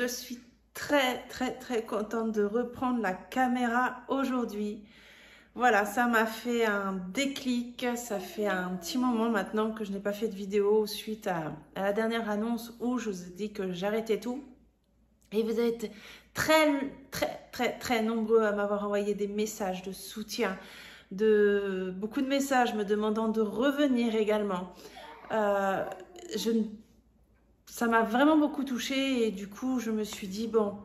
je suis très contente de reprendre la caméra aujourd'hui. Voilà, ça m'a fait un déclic, ça fait un petit moment maintenant que je n'ai pas fait de vidéo suite à la dernière annonce où je vous ai dit que j'arrêtais tout. Et vous avez été très nombreux à m'avoir envoyé des messages de soutien, beaucoup de messages me demandant de revenir également. Ça m'a vraiment beaucoup touchée et du coup je me suis dit bon,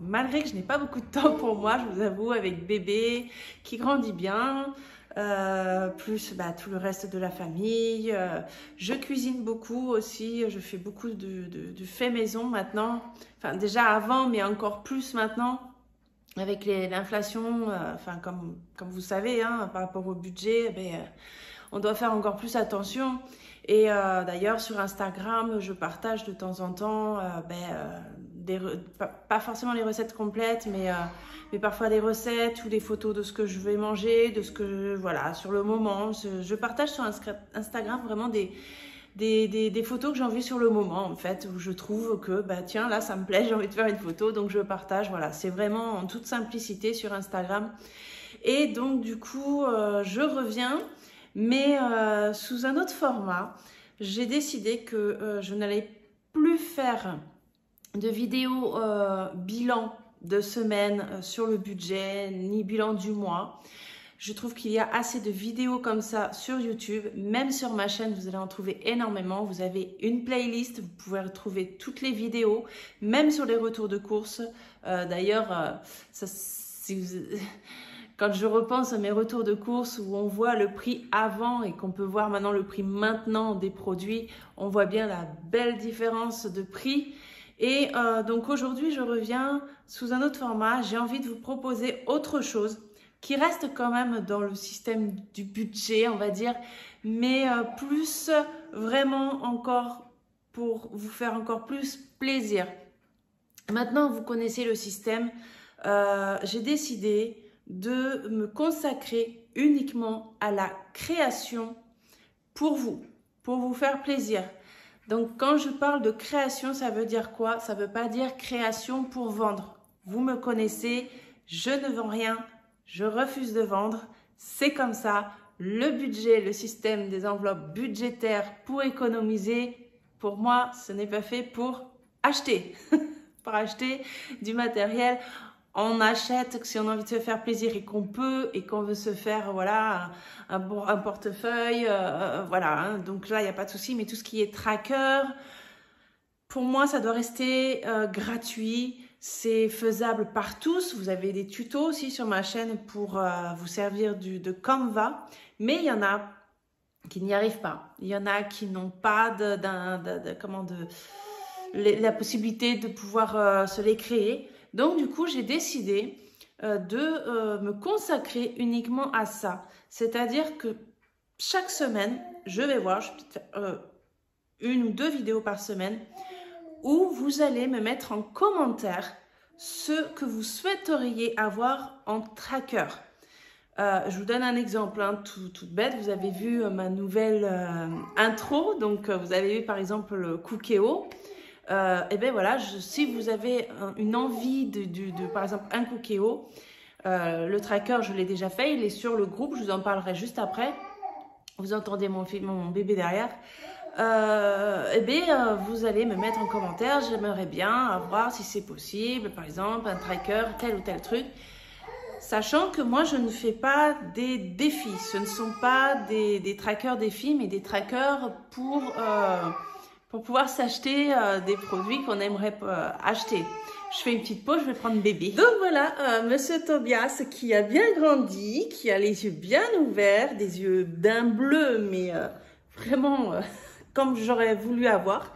malgré que je n'ai pas beaucoup de temps pour moi, je vous avoue, avec bébé qui grandit bien, plus tout le reste de la famille, je cuisine beaucoup aussi, je fais beaucoup de fait maison maintenant, enfin déjà avant mais encore plus maintenant avec l'inflation, comme vous savez, hein, par rapport au budget, on doit faire encore plus attention. Et d'ailleurs sur Instagram, je partage de temps en temps, pas forcément les recettes complètes, mais parfois des recettes ou des photos de ce que je vais manger, de ce que voilà, sur le moment. Je partage sur Instagram vraiment des photos que j'ai envie sur le moment en fait, où je trouve que tiens là ça me plaît, j'ai envie de faire une photo, donc je partage. Voilà, c'est vraiment en toute simplicité sur Instagram. Et donc du coup je reviens, mais sous un autre format. J'ai décidé que je n'allais plus faire de vidéos bilan de semaine sur le budget, ni bilan du mois. Je trouve qu'il y a assez de vidéos comme ça sur YouTube. Même sur ma chaîne, vous allez en trouver énormément. Vous avez une playlist, vous pouvez retrouver toutes les vidéos, même sur les retours de courses. D'ailleurs, quand je repense à mes retours de courses où on voit le prix avant et qu'on peut voir maintenant le prix maintenant des produits, on voit bien la belle différence de prix. Et donc aujourd'hui, je reviens sous un autre format. J'ai envie de vous proposer autre chose qui reste quand même dans le système du budget, on va dire, mais plus vraiment encore pour vous faire encore plus plaisir. Maintenant, vous connaissez le système. J'ai décidé de me consacrer uniquement à la création pour vous faire plaisir. Donc, quand je parle de création, ça veut dire quoi? Ça ne veut pas dire création pour vendre. Vous me connaissez, je ne vends rien, je refuse de vendre. C'est comme ça. Le budget, le système des enveloppes budgétaires pour économiser, pour moi, ce n'est pas fait pour acheter. Pour acheter du matériel. On achète si on a envie de se faire plaisir et qu'on peut et qu'on veut se faire voilà un portefeuille, voilà, hein. Donc là il n'y a pas de souci, mais tout ce qui est tracker, pour moi ça doit rester gratuit, c'est faisable par tous. Vous avez des tutos aussi sur ma chaîne pour vous servir de Canva, mais il y en a qui n'y arrivent pas, il y en a qui n'ont pas la possibilité de pouvoir se les créer. Donc du coup, j'ai décidé de me consacrer uniquement à ça. C'est-à-dire que chaque semaine, je vais voir, je vais peut-être faire une ou deux vidéos par semaine où vous allez me mettre en commentaire ce que vous souhaiteriez avoir en tracker. Je vous donne un exemple tout bête. Vous avez vu ma nouvelle intro. Donc, vous avez vu par exemple le Cookéo. Et bien voilà, si vous avez une envie par exemple un Cookéo, le tracker je l'ai déjà fait, il est sur le groupe, je vous en parlerai juste après. Vous entendez mon bébé derrière. Vous allez me mettre en commentaire, j'aimerais bien avoir, si c'est possible, par exemple un tracker, tel ou tel truc. Sachant que moi je ne fais pas des défis, ce ne sont pas des trackers défis, mais des trackers pour pouvoir s'acheter des produits qu'on aimerait acheter. Je fais une petite pause, je vais prendre bébé. Donc voilà, Monsieur Tobias qui a bien grandi, qui a les yeux bien ouverts, des yeux d'un bleu, mais vraiment comme j'aurais voulu avoir.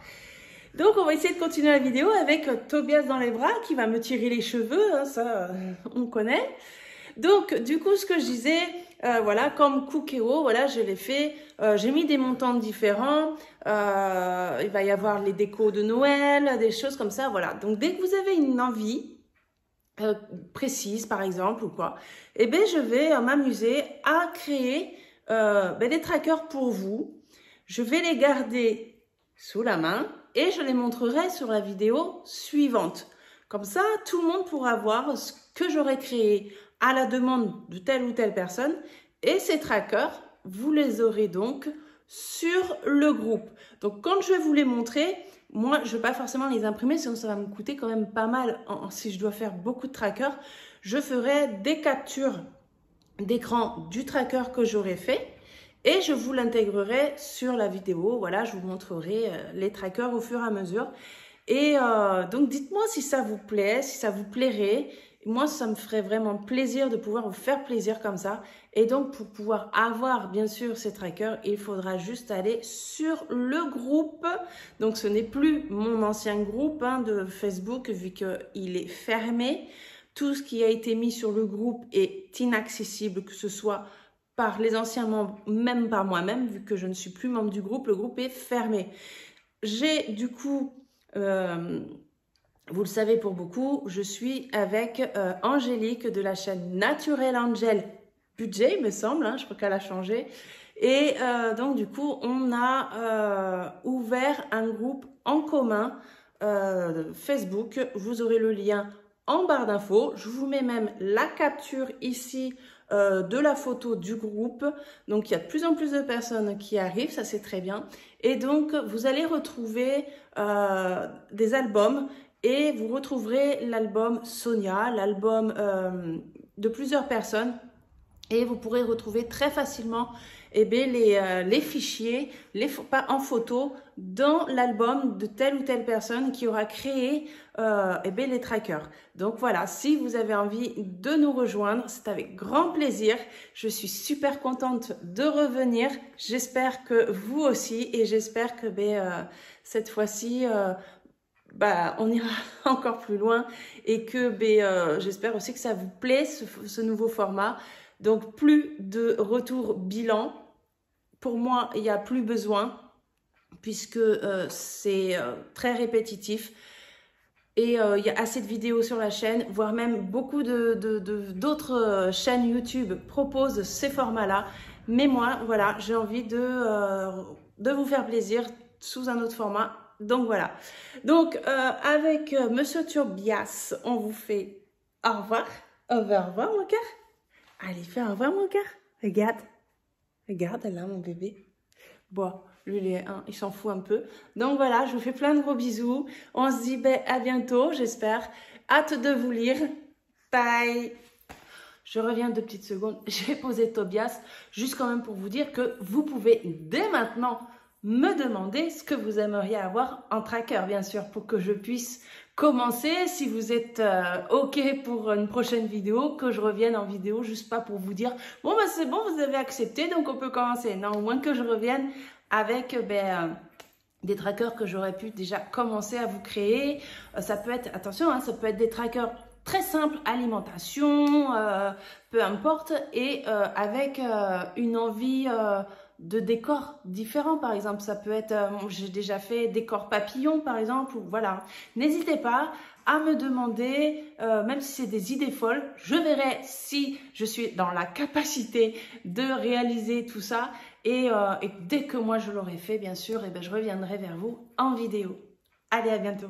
Donc on va essayer de continuer la vidéo avec Tobias dans les bras qui va me tirer les cheveux, hein, ça on connaît. Donc du coup ce que je disais, voilà, comme Cookéo, voilà, je l'ai fait, j'ai mis des montants différents, il va y avoir les décos de Noël, des choses comme ça, voilà. Donc dès que vous avez une envie précise par exemple ou quoi, eh bien je vais m'amuser à créer des trackers pour vous. Je vais les garder sous la main et je les montrerai sur la vidéo suivante. Comme ça, tout le monde pourra voir ce que j'aurais créé à la demande de telle ou telle personne. Et ces trackers, vous les aurez donc sur le groupe. Donc, quand je vais vous les montrer, moi, je ne vais pas forcément les imprimer, sinon ça va me coûter quand même pas mal. Si je dois faire beaucoup de trackers, je ferai des captures d'écran du tracker que j'aurai fait et je vous l'intégrerai sur la vidéo. Voilà, je vous montrerai les trackers au fur et à mesure. Et donc, dites-moi si ça vous plaît, si ça vous plairait. Moi, ça me ferait vraiment plaisir de pouvoir vous faire plaisir comme ça. Et donc, pour pouvoir avoir, bien sûr, ces trackers, il faudra juste aller sur le groupe. Donc, ce n'est plus mon ancien groupe de Facebook, vu qu'il est fermé. Tout ce qui a été mis sur le groupe est inaccessible, que ce soit par les anciens membres, même par moi-même, vu que je ne suis plus membre du groupe, le groupe est fermé. J'ai du coup... vous le savez pour beaucoup, je suis avec Angélique de la chaîne Naturel Angel Budget, il me semble, je crois qu'elle a changé. Et donc du coup, on a ouvert un groupe en commun Facebook. Vous aurez le lien en barre d'infos. Je vous mets même la capture ici de la photo du groupe. Donc il y a de plus en plus de personnes qui arrivent, ça c'est très bien. Et donc vous allez retrouver des albums. Et vous retrouverez l'album Sonia, l'album de plusieurs personnes. Et vous pourrez retrouver très facilement les fichiers en photo dans l'album de telle ou telle personne qui aura créé les trackers. Donc voilà, si vous avez envie de nous rejoindre, c'est avec grand plaisir. Je suis super contente de revenir. J'espère que vous aussi et j'espère que cette fois-ci... on ira encore plus loin et que j'espère aussi que ça vous plaît ce nouveau format. Donc plus de retour bilan. Pour moi, il n'y a plus besoin puisque c'est très répétitif. Et il y a assez de vidéos sur la chaîne, voire même beaucoup d'autres chaînes YouTube proposent ces formats-là. Mais moi, voilà, j'ai envie de vous faire plaisir sous un autre format. Donc voilà. Donc avec Monsieur Turbias, on vous fait au revoir. Au revoir mon cœur. Allez, fais au revoir mon cœur. Regarde. Regarde là mon bébé. Bon, lui il s'en fout un peu. Donc voilà, je vous fais plein de gros bisous. On se dit à bientôt, j'espère. Hâte de vous lire. Bye. Je reviens 2 petites secondes. J'ai posé Tobias juste quand même pour vous dire que vous pouvez dès maintenant me demander ce que vous aimeriez avoir en tracker, bien sûr, pour que je puisse commencer. Si vous êtes OK pour une prochaine vidéo, que je revienne en vidéo, juste pas pour vous dire « Bon, c'est bon, vous avez accepté, donc on peut commencer. » Non, au moins que je revienne avec des trackers que j'aurais pu déjà commencer à vous créer. Ça peut être, attention, ça peut être des trackers très simples, alimentation, peu importe, et avec une envie... de décors différents, par exemple. Ça peut être, j'ai déjà fait décor papillon, par exemple, ou voilà. N'hésitez pas à me demander, même si c'est des idées folles, je verrai si je suis dans la capacité de réaliser tout ça. Et dès que moi je l'aurai fait, bien sûr, je reviendrai vers vous en vidéo. Allez, à bientôt.